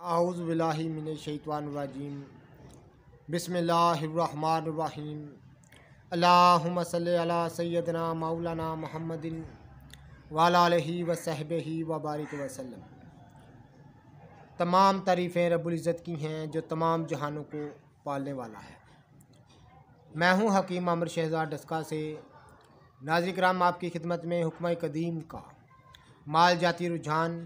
आऊज़ु बिल्लाहि मिनश्शैतानिर्रजीम बिस्मिल्लाहिर्रहमानिर्रहीम अल्लाहुम्मा सल्लि अला सय्यदना मौलाना मुहम्मदिन व अला आलिहि व सहबिहि व बारिक वसल्लम। तमाम तारीफ़ें रब्बुल इज़्ज़त की हैं जो तमाम जहानों को पालने वाला है। मैं हूँ हकीम आमिर शहज़ाद डस्का से। नाज़रीन किराम, आपकी खिदमत में हुक्म कदीम का माल जाती रुझान,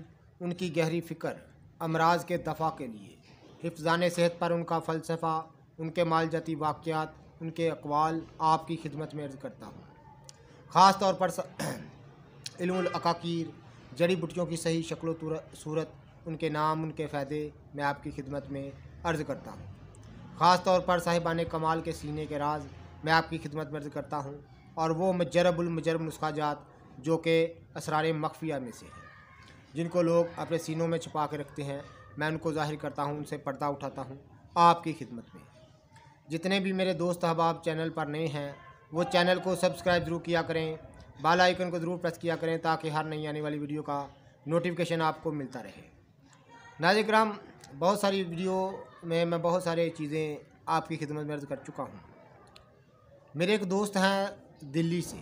उनकी गहरी फ़िक्र, अमराज के दफ़ा के लिए हिफ़्ज़ान सेहत पर उनका फ़लसफ़ा, उनके माल जाती वाक़यात, उनके अक़वाल आपकी खिदमत में अर्ज़ करता हूँ। ख़ास तौर पर इल्मुल अकाकीर, जड़ी बूटियों की सही शक्ल सूरत, उनके नाम, उनके फ़ायदे मैं आपकी खिदमत में अर्ज़ करता हूँ। ख़ास तौर पर साहिबान कमाल के सीने के राज मैं आपकी खिदमत में अर्ज़ करता हूँ, और वो मुजर्रबुल मुजर्रब नुस्ख़ा जात जो कि असरार मख्फिया में से हैं, जिनको लोग अपने सीनों में छुपा के रखते हैं, मैं उनको ज़ाहिर करता हूँ, उनसे पर्दा उठाता हूँ आपकी खिदमत में। जितने भी मेरे दोस्त अहबाब चैनल पर नए हैं वो चैनल को सब्सक्राइब ज़रूर किया करें, बेल आइकन को ज़रूर प्रेस किया करें ताकि हर नई आने वाली वीडियो का नोटिफिकेशन आपको मिलता रहे। नाज़रीन किराम, बहुत सारी वीडियो में मैं बहुत सारी चीज़ें आपकी खिदमत में अर्ज़ कर चुका हूँ। मेरे एक दोस्त हैं दिल्ली से,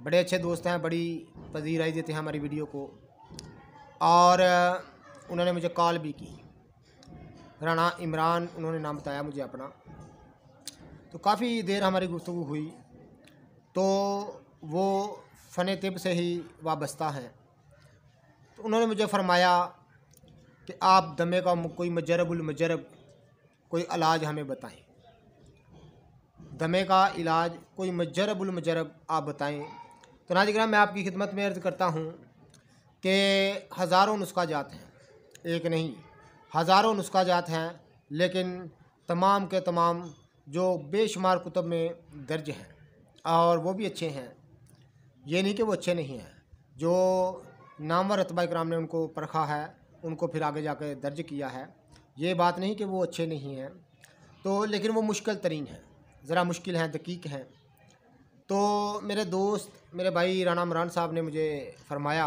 बड़े अच्छे दोस्त हैं, बड़ी पजीराई देते हैं हमारी वीडियो को, और उन्होंने मुझे कॉल भी की। राना इमरान उन्होंने नाम बताया मुझे अपना। तो काफ़ी देर हमारी गुफ्तगू हुई। तो वो फ़न तिब से ही वाबस्ता हैं। तो उन्होंने मुझे फ़रमाया कि आप दमे का कोई मुजर्रबुल मुजर्रब कोई इलाज हमें बताएं, दमे का इलाज कोई मुजर्रबुल मुजर्रब आप बताएं। तो नाज़रीन, मैं आपकी खिदमत में अर्ज़ करता हूँ कि हज़ारों नुस्ख़ा जात हैं, एक नहीं हज़ारों नुस्ख़ा जात हैं, लेकिन तमाम के तमाम जो बेशुमार कुतुब में दर्ज हैं, और वो भी अच्छे हैं। ये नहीं कि वो अच्छे नहीं हैं। जो नामवर रतबा इकराम ने उनको परखा है, उनको फिर आगे जाकर दर्ज किया है। ये बात नहीं कि वो अच्छे नहीं हैं, तो लेकिन वो मुश्किल तरीन हैं, ज़रा मुश्किल हैं, दकीक हैं। तो मेरे दोस्त, मेरे भाई राना इमरान साहब ने मुझे फ़रमाया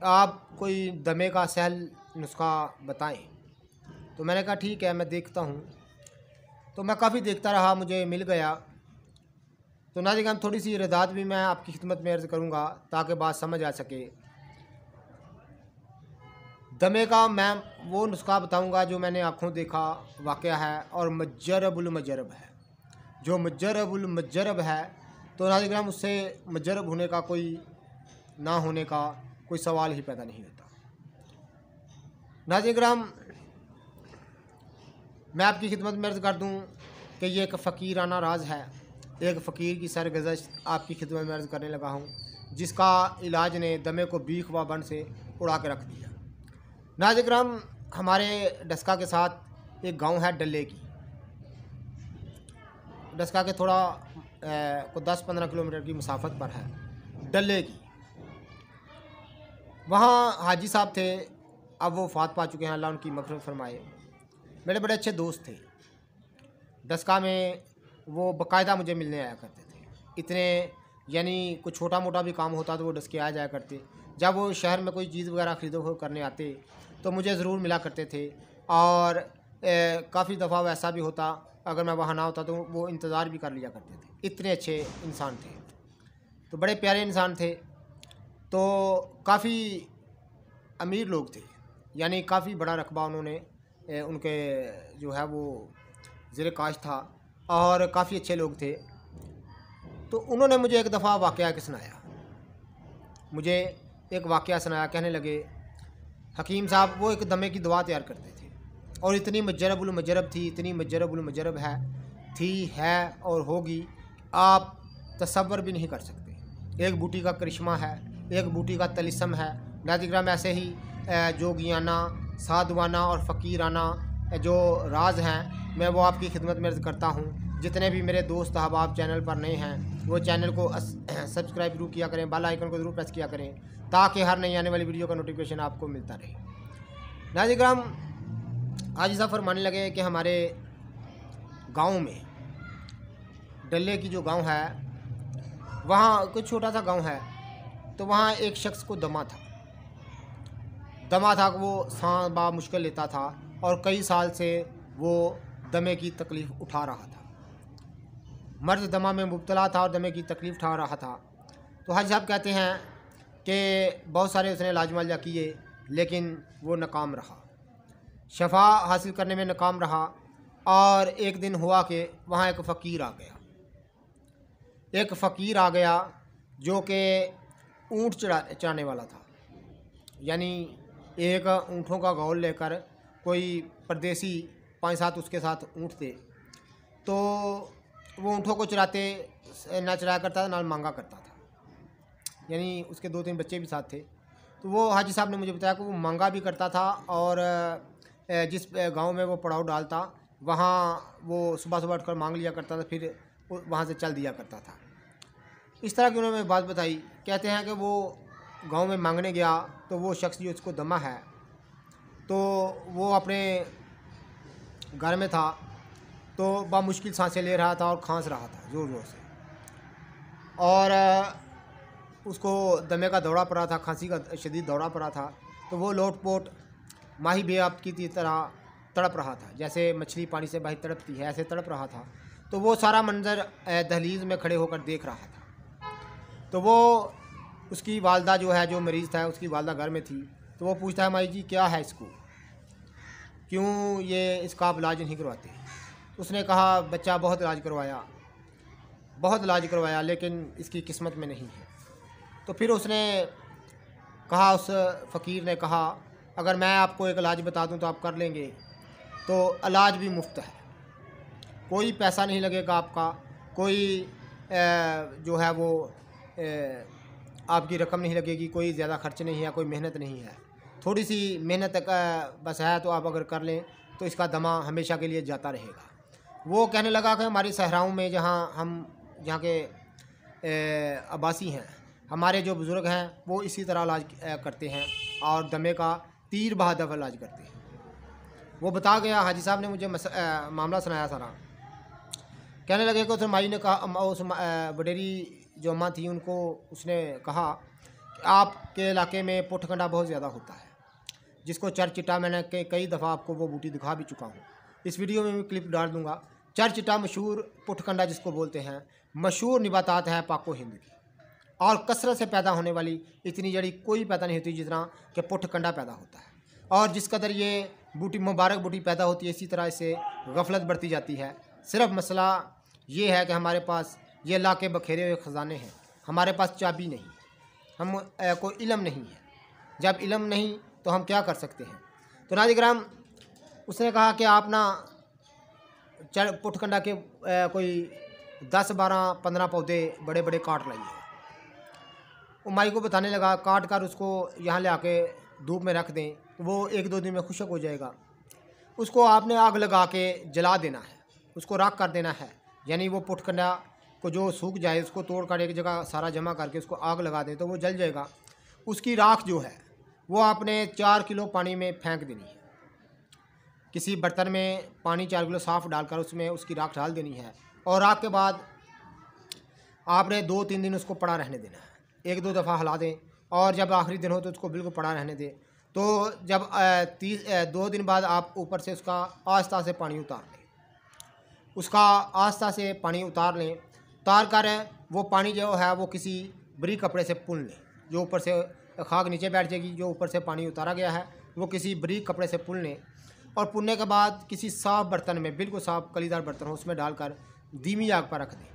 आप कोई दमे का सहल नुस्ख़ा बताएं। तो मैंने कहा ठीक है, मैं देखता हूँ। तो मैं काफ़ी देखता रहा, मुझे मिल गया। तो नाज़रीन, थोड़ी सी इरदाद भी मैं आपकी खिदमत में अर्ज़ करूँगा ताकि बात समझ आ सके। दमे का मैं वो नुस्ख़ा बताऊँगा जो मैंने आँखों देखा वाक़या है और मुजर्रबुल मुजर्रब है। जो मुजर्रबुल मुजर्रब है, तो नाज़रीन उससे मुजर्रब होने का कोई ना होने का कोई सवाल ही पैदा नहीं होता। नाज़रीन, मैं आपकी खिदमत में अर्ज़ कर दूं कि ये एक फ़कीराना राज है। एक फ़कीर की सरगुज़श्त आपकी खिदमत में अर्ज़ करने लगा हूँ, जिसका इलाज ने दमे को बीख व बन से उड़ा के रख दिया। नाज़रीन, हमारे डस्का के साथ एक गांव है डल्ले की। डस्का के थोड़ा को 10-15 किलोमीटर की मुसाफत पर है डल्ले की। वहाँ हाजी साहब थे, अब वो फ़ात पा चुके हैं, अल्लाह उनकी मग़फ़िरत फ़रमाए। मेरे बड़े अच्छे दोस्त थे। डस्का में वो बाकायदा मुझे मिलने आया करते थे। इतने यानी कुछ छोटा मोटा भी काम होता तो वो डस्के आ जाया करते। जब वो शहर में कोई चीज़ वगैरह ख़रीदो करने आते तो मुझे ज़रूर मिला करते थे, और काफ़ी दफ़ा वैसा भी होता अगर मैं वहाँ ना होता तो वो इंतज़ार भी कर लिया करते थे। इतने अच्छे इंसान थे, तो बड़े प्यारे इंसान थे। तो काफ़ी अमीर लोग थे, यानी काफ़ी बड़ा रकबा उन्होंने, उनके जो है वो ज़ेरे काश था, और काफ़ी अच्छे लोग थे। तो उन्होंने मुझे एक दफ़ा वाक़या सुनाया, मुझे एक वाक़या सुनाया। कहने लगे हकीम साहब वो एक दमे की दवा तैयार करते थे, और इतनी मुजर्रबुल मुजर्रब थी, इतनी मुजर्रबुल मुजर्रब है और होगी, आप तसव्वुर भी नहीं कर सकते। एक बूटी का करिश्मा है, एक बूटी का तलिस्म है। नाज़रीन, ऐसे ही जोगियाना, साधवाना और फ़कीराना जो राज हैं, मैं वो आपकी खिदमत में अर्ज़ करता हूँ। जितने भी मेरे दोस्त अहबाब चैनल पर नए हैं वो चैनल को सब्सक्राइब ज़रूर किया करें, बेल आइकन को ज़रूर प्रेस किया करें ताकि हर नई आने वाली वीडियो का नोटिफिकेशन आपको मिलता रहे। नाज़रीन, हाजी साहब फरमाने लगे कि हमारे गांव में, डल्ले की जो गांव है, वहाँ कुछ छोटा सा गांव है, तो वहाँ एक शख्स को दमा था। दमा था कि वो सांस बा मुश्किल लेता था और कई साल से वो दमे की तकलीफ़ उठा रहा था। मर्द दमा में मुब्तला था और दमे की तकलीफ़ उठा रहा था। तो हाजी साहब कहते हैं कि बहुत सारे उसने इलाज मुआवजा किए लेकिन वो नाकाम रहा, शफा हासिल करने में नाकाम रहा। और एक दिन हुआ कि वहाँ एक फ़कीर आ गया जो कि ऊँट चढ़ाने वाला था। यानी एक ऊँटों का गौल लेकर कोई परदेसी 5-7 उसके साथ ऊँट थे, तो वो ऊँटों को चराते ना चराया करता था ना मांगा करता था। यानी उसके 2-3 बच्चे भी साथ थे। तो वो हाजी साहब ने मुझे बताया कि वो मांगा भी करता था और जिस गांव में वो पड़ाव डालता वहाँ वो सुबह सुबह उठकर मांग लिया करता था, फिर वहाँ से चल दिया करता था। इस तरह की उन्होंने बात बताई। कहते हैं कि वो गांव में मांगने गया तो वो शख्स जो उसको दमा है तो वो अपने घर में था, तो बामुश्किल सांसें ले रहा था और खांस रहा था ज़ोर ज़ोर से, और उसको दमे का दौरा पड़ा था, खांसी का शदीद दौरा पड़ा था। तो वो लोटपोट माही बेअब की तरह तड़प रहा था, जैसे मछली पानी से बाहर तड़पती है ऐसे तड़प रहा था। तो वो सारा मंजर दहलीज में खड़े होकर देख रहा था। तो वो उसकी वालदा जो है, जो मरीज़ था उसकी वालदा घर में थी, तो वो पूछता है माई जी क्या है इसको, क्यों ये इसका आप इलाज नहीं करवाते। उसने कहा बच्चा बहुत इलाज करवाया लेकिन इसकी किस्मत में नहीं है। तो फिर उसने कहा, उस फ़कीर ने कहा अगर मैं आपको एक इलाज बता दूं तो आप कर लेंगे। तो इलाज भी मुफ्त है, कोई पैसा नहीं लगेगा आपका, कोई जो है वो आपकी रकम नहीं लगेगी, कोई ज़्यादा खर्च नहीं है, कोई मेहनत नहीं है, थोड़ी सी मेहनत बस है। तो आप अगर कर लें तो इसका दमा हमेशा के लिए जाता रहेगा। वो कहने लगा कि हमारी सहराओं में जहाँ के आबासी हैं, हमारे जो बुज़ुर्ग हैं वो इसी तरह इलाज करते हैं और दमे का तीर बहादुर इलाज करते हैं। वो बता गया, हाजी साहब ने मुझे मामला सुनाया सारा। कहने लगे कि उस माई ने कहा, उस वडेरी जो अम्मा थी उनको उसने कहा कि आपके इलाके में पुठकंडा बहुत ज़्यादा होता है, जिसको चरचिटा मैंने कई दफ़ा आपको वो बूटी दिखा भी चुका हूँ, इस वीडियो में भी क्लिप डाल दूँगा। चरचिटा मशहूर पुठकंडा जिसको बोलते हैं, मशहूर निबातात है पाको हिंद की, और कसरत से पैदा होने वाली इतनी जड़ी कोई पैदा नहीं होती जितना कि पुठकंडा पैदा होता है। और जिस कदर ये बूटी मुबारक बूटी पैदा होती है, इसी तरह इससे गफलत बढ़ती जाती है। सिर्फ मसला ये है कि हमारे पास ये अल्लाह के बखेरे हुए ख़जाने हैं, हमारे पास चाबी नहीं, हम कोई इल्म नहीं है। जब इल्म नहीं तो हम क्या कर सकते हैं। तो नाज़रीन, उसने कहा कि आप ना पुठकंडा के कोई 10-12-15 पौधे बड़े बड़े काट लाइए। वो माई को बताने लगा, काट कर उसको यहाँ ले आके धूप में रख दें, वो 1-2 दिन में खुशक हो जाएगा। उसको आपने आग लगा के जला देना है, उसको राख कर देना है। यानी वो पुठकंडा को जो सूख जाए उसको तोड़ कर एक जगह सारा जमा करके उसको आग लगा दें तो वो जल जाएगा। उसकी राख जो है वो आपने 4 किलो पानी में फेंक देनी है। किसी बर्तन में पानी 4 किलो साफ़ डालकर उसमें उसकी राख डाल देनी है, और राख के बाद आपने 2-3 दिन उसको पड़ा रहने देना है। 1-2 दफ़ा हिला दें और जब आखिरी दिन हो तो उसको बिल्कुल पड़ा रहने दें। तो जब 2 दिन बाद आप ऊपर से उसका आस्ता से पानी उतार लें, उतार कर वो पानी जो है वो किसी बरीक कपड़े से पुन लें, जो ऊपर से खाक नीचे बैठ जाएगी, जो ऊपर से पानी उतारा गया है वो किसी बरीक कपड़े से पुन लें। और पुनने के बाद किसी साफ़ बर्तन में, बिल्कुल साफ़ कलीदार बर्तन हो, उसमें डालकर धीमी आग पर रख दें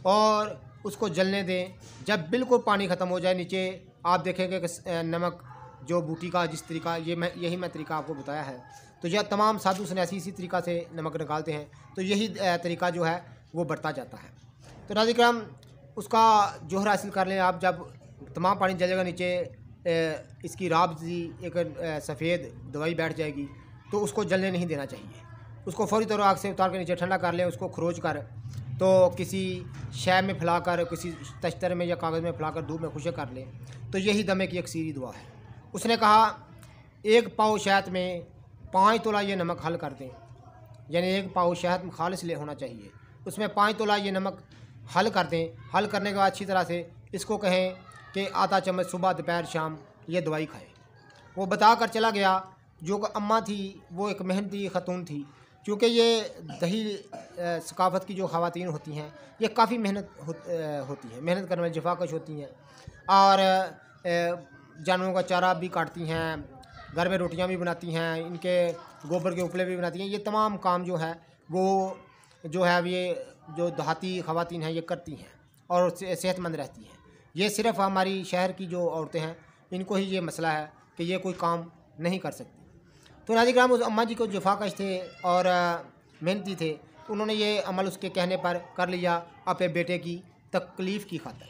और उसको जलने दें। जब बिल्कुल पानी ख़त्म हो जाए नीचे, आप देखेंगे कि नमक जो बूटी का जिस तरीका यही मैं तरीका आपको बताया है, तो यह तमाम साधु सन्यासी इसी तरीका से नमक निकालते हैं। तो यही तरीका जो है वो बढ़ता जाता है। तो नाज़रीन, उसका जोहर हासिल कर लें आप। जब तमाम पानी जलेगा नीचे, इसकी राब सी एक सफ़ेद दवाई बैठ जाएगी, तो उसको जलने नहीं देना चाहिए। उसको फौरी तौर आग से उतार के नीचे ठंडा कर लें। उसको खरोच कर तो किसी शै में फैलाकर, किसी तश्तर में या कागज़ में फैलाकर धूप में खुशक कर लें। तो यही दमे की अक्सीरी दुआ है। उसने कहा 1 पाव शहद में 5 तोला ये नमक हल कर दें, यानी 1 पाव शहद खालिस ले होना चाहिए, उसमें 5 तोला ये नमक हल कर दें। हल करने के बाद अच्छी तरह से इसको कहें कि आधा चम्मच सुबह दोपहर शाम ये दवाई खाएं। वो बता कर चला गया। जो अम्मा थी वो एक मेहनती ख़तून थी, क्योंकि ये दही सकाफ़त की जो ख़वातीन होती हैं ये काफ़ी होती हैं, मेहनत करने वाली जफाकश होती हैं और जानवरों का चारा भी काटती हैं, घर में रोटियां भी बनाती हैं, इनके गोबर के उपले भी बनाती हैं। ये तमाम काम जो है वो जो है ये जो देहाती ख़वातीन हैं ये करती हैं और सेहतमंद रहती हैं। ये सिर्फ़ हमारी शहर की जो औरतें हैं इनको ही ये मसला है कि ये कोई काम नहीं कर सकती। तो नाज़रीन किराम, उस अम्मा जी को जफाकश थे और मेहनती थे, तो उन्होंने ये अमल उसके कहने पर कर लिया अपने बेटे की तकलीफ़ की खातर।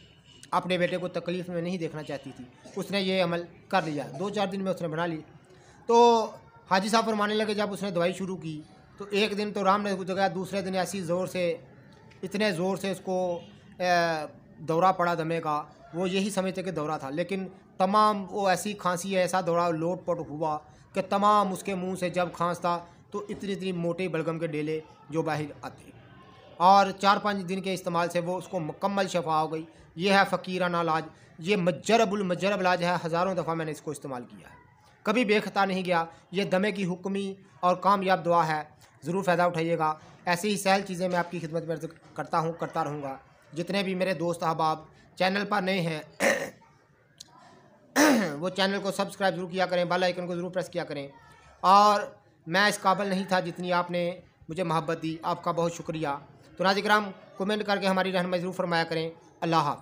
अपने बेटे को तकलीफ़ में नहीं देखना चाहती थी, उसने ये अमल कर लिया। 2-4 दिन में उसने बना ली। तो हाजी साहब फरमाने लगे, जब उसने दवाई शुरू की तो एक दिन तो आराम ने गुजर गया, दूसरे दिन ऐसी ज़ोर से, इतने ज़ोर से उसको दौरा पड़ा दमे का। वो यही समझते कि दौरा था, लेकिन तमाम वो ऐसी खांसी है, ऐसा दौरा लोट-पोट हुआ कि तमाम उसके मुंह से जब खांसता तो इतनी इतनी मोटे बलगम के डेले जो बाहर आते, और 4-5 दिन के इस्तेमाल से वो उसको मुकम्मल शफा हो गई। ये है फ़कीराना इलाज, ये मजरब इलाज है। हज़ारों दफ़ा मैंने इसको इस्तेमाल किया है, कभी बेखता नहीं गया। ये दमे की हुक्मी और कामयाब दुआ है, ज़रूर फ़ायदा उठाइएगा। ऐसी ही सहल चीज़ें मैं आपकी खिदमत में करता हूँ, करता रहूँगा। जितने भी मेरे दोस्त अहबाब चैनल पर नए हैं वो चैनल को सब्सक्राइब ज़रूर किया करें, बेल आइकन को ज़रूर प्रेस किया करें। और मैं इस काबिल नहीं था जितनी आपने मुझे मोहब्बत दी, आपका बहुत शुक्रिया। तो नाज़रीन किराम, कमेंट करके हमारी रहनुमाई ज़रूर फरमाया करें। अल्लाह हाफ़िज़।